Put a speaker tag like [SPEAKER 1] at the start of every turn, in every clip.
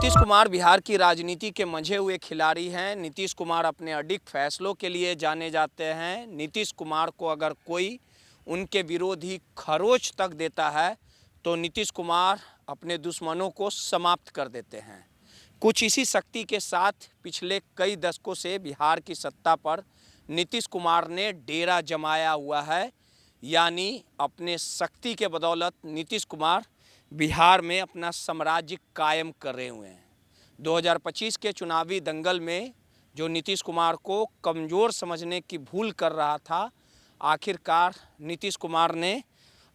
[SPEAKER 1] नीतीश कुमार बिहार की राजनीति के मंझे हुए खिलाड़ी हैं। नीतीश कुमार अपने अडिग फैसलों के लिए जाने जाते हैं। नीतीश कुमार को अगर कोई उनके विरोधी खरोच तक देता है तो नीतीश कुमार अपने दुश्मनों को समाप्त कर देते हैं। कुछ इसी शक्ति के साथ पिछले कई दशकों से बिहार की सत्ता पर नीतीश कुमार ने डेरा जमाया हुआ है। यानी अपने शक्ति के बदौलत नीतीश कुमार बिहार में अपना साम्राज्य कायम कर रहे हुए हैं। 2025 के चुनावी दंगल में जो नीतीश कुमार को कमज़ोर समझने की भूल कर रहा था, आखिरकार नीतीश कुमार ने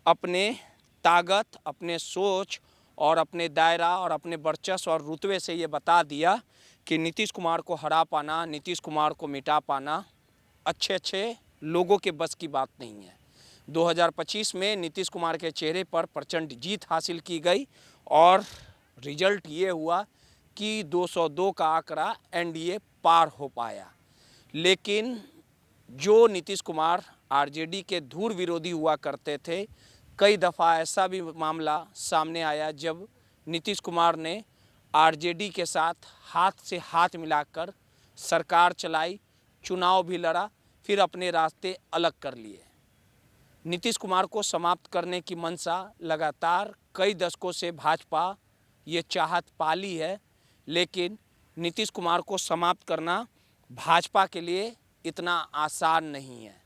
[SPEAKER 1] अपने ताकत, अपने सोच और अपने दायरा और अपने वर्चस्व और रुतबे से ये बता दिया कि नीतीश कुमार को हरा पाना, नीतीश कुमार को मिटा पाना अच्छे लोगों के बस की बात नहीं है। 2025 में नीतीश कुमार के चेहरे पर प्रचंड जीत हासिल की गई और रिजल्ट ये हुआ कि 202 का आंकड़ा एनडीए पार हो पाया। लेकिन जो नीतीश कुमार आरजेडी के धूर विरोधी हुआ करते थे, कई दफ़ा ऐसा भी मामला सामने आया जब नीतीश कुमार ने आरजेडी के साथ हाथ से हाथ मिलाकर सरकार चलाई, चुनाव भी लड़ा, फिर अपने रास्ते अलग कर लिए। नीतीश कुमार को समाप्त करने की मंशा लगातार कई दशकों से भाजपा ये चाहत पाली है, लेकिन नीतीश कुमार को समाप्त करना भाजपा के लिए इतना आसान नहीं है।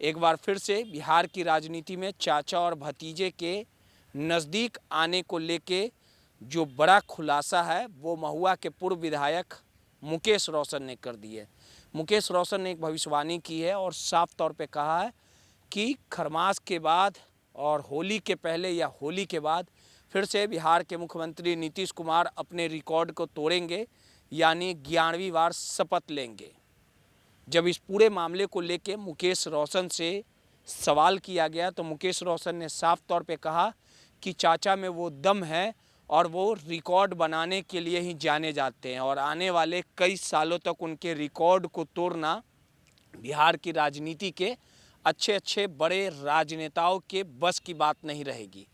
[SPEAKER 1] एक बार फिर से बिहार की राजनीति में चाचा और भतीजे के नज़दीक आने को लेके जो बड़ा खुलासा है वो महुआ के पूर्व विधायक मुकेश रोशन ने कर दी है। मुकेश रोशन ने एक भविष्यवाणी की है और साफ तौर पे कहा है कि खरमास के बाद और होली के पहले या होली के बाद फिर से बिहार के मुख्यमंत्री नीतीश कुमार अपने रिकॉर्ड को तोड़ेंगे, यानी 11वीं बार शपथ लेंगे। जब इस पूरे मामले को लेके मुकेश रोशन से सवाल किया गया तो मुकेश रोशन ने साफ तौर पे कहा कि चाचा में वो दम है और वो रिकॉर्ड बनाने के लिए ही जाने जाते हैं और आने वाले कई सालों तक उनके रिकॉर्ड को तोड़ना बिहार की राजनीति के अच्छे बड़े राजनेताओं के बस की बात नहीं रहेगी।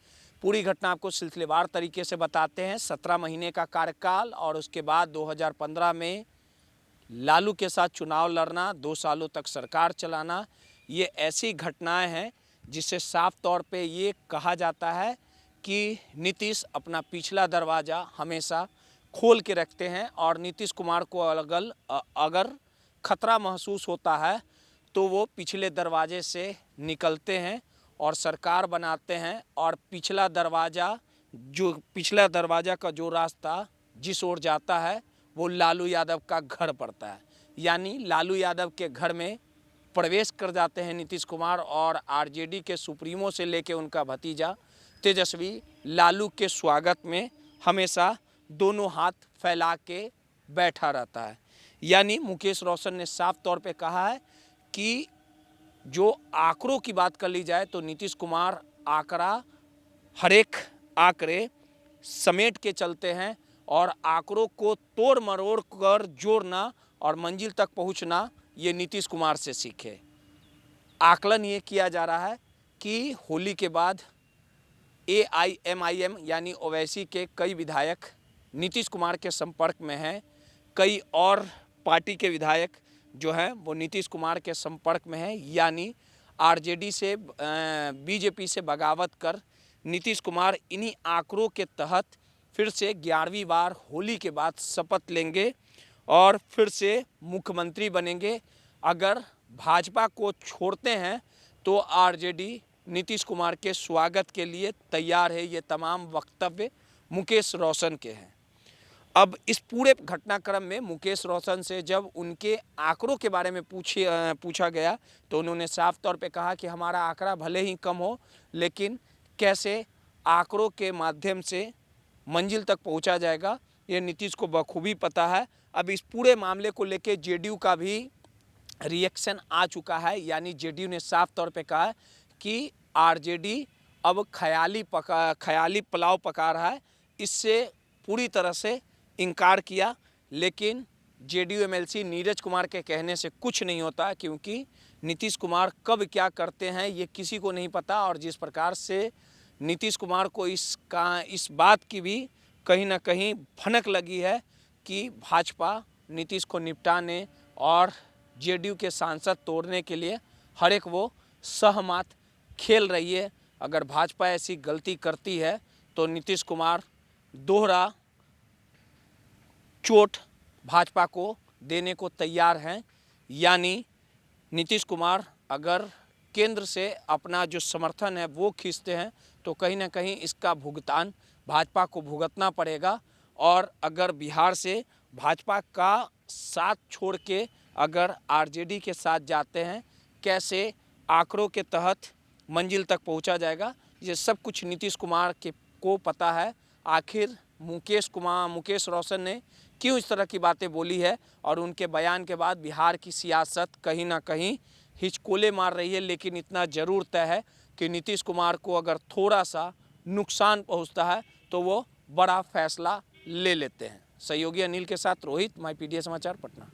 [SPEAKER 1] पूरी घटना आपको सिलसिलेवार तरीके से बताते हैं। 17 महीने का कार्यकाल और उसके बाद 2015 में लालू के साथ चुनाव लड़ना, 2 सालों तक सरकार चलाना, ये ऐसी घटनाएं हैं जिससे साफ तौर पे ये कहा जाता है कि नीतीश अपना पिछला दरवाज़ा हमेशा खोल के रखते हैं और नीतीश कुमार को अगर खतरा महसूस होता है तो वो पिछले दरवाजे से निकलते हैं और सरकार बनाते हैं और पिछला दरवाज़ा का जो रास्ता जिस ओर जाता है वो लालू यादव का घर पड़ता है। यानी लालू यादव के घर में प्रवेश कर जाते हैं नीतीश कुमार और आरजेडी के सुप्रीमो से लेके उनका भतीजा तेजस्वी लालू के स्वागत में हमेशा दोनों हाथ फैला के बैठा रहता है। यानी मुकेश रोशन ने साफ तौर पे कहा है कि जो आंकड़ों की बात कर ली जाए तो नीतीश कुमार हर एक आंकड़े समेट के चलते हैं और आंकड़ों को तोड़ मरोड़ कर जोड़ना और मंजिल तक पहुंचना ये नीतीश कुमार से सीखे। आकलन ये किया जा रहा है कि होली के बाद AIMIM यानी ओवैसी के कई विधायक नीतीश कुमार के संपर्क में हैं। कई और पार्टी के विधायक जो हैं वो नीतीश कुमार के संपर्क में हैं। यानी आरजेडी से बीजेपी से बगावत कर नीतीश कुमार इन्हीं आंकड़ों के तहत फिर से 11वीं बार होली के बाद शपथ लेंगे और फिर से मुख्यमंत्री बनेंगे। अगर भाजपा को छोड़ते हैं तो आरजेडी नीतीश कुमार के स्वागत के लिए तैयार है। ये तमाम वक्तव्य मुकेश रोशन के हैं। अब इस पूरे घटनाक्रम में मुकेश रोशन से जब उनके आंकड़ों के बारे में पूछा गया तो उन्होंने साफ तौर पे कहा कि हमारा आंकड़ा भले ही कम हो, लेकिन कैसे आंकड़ों के माध्यम से मंजिल तक पहुंचा जाएगा ये नीतीश को बखूबी पता है। अब इस पूरे मामले को लेके जेडीयू का भी रिएक्शन आ चुका है। यानी जेडीयू ने साफ तौर पे कहा है कि आरजेडी अब ख्याली पुलाव पका रहा है, इससे पूरी तरह से इनकार किया। लेकिन जेडीयू एमएलसी नीरज कुमार के कहने से कुछ नहीं होता, क्योंकि नीतीश कुमार कब क्या करते हैं ये किसी को नहीं पता और जिस प्रकार से नीतीश कुमार को इस बात की भी कहीं ना कहीं भनक लगी है कि भाजपा नीतीश को निपटाने और जेडीयू के सांसद तोड़ने के लिए हर एक वो सहमत खेल रही है। अगर भाजपा ऐसी गलती करती है तो नीतीश कुमार दोहरा चोट भाजपा को देने को तैयार हैं। यानी नीतीश कुमार अगर केंद्र से अपना जो समर्थन है वो खींचते हैं तो कहीं ना कहीं इसका भुगतान भाजपा को भुगतना पड़ेगा। और अगर बिहार से भाजपा का साथ छोड़ के अगर आरजेडी के साथ जाते हैं, कैसे आंकड़ों के तहत मंजिल तक पहुंचा जाएगा, ये सब कुछ नीतीश कुमार को पता है। आखिर मुकेश रोशन ने क्यों इस तरह की बातें बोली है और उनके बयान के बाद बिहार की सियासत कहीं ना कहीं हिचकोले मार रही है। लेकिन इतना ज़रूर तय है कि नीतीश कुमार को अगर थोड़ा सा नुकसान पहुंचता है तो वो बड़ा फैसला ले लेते हैं। सहयोगी अनिल के साथ रोहित, माई पीडीए समाचार, पटना।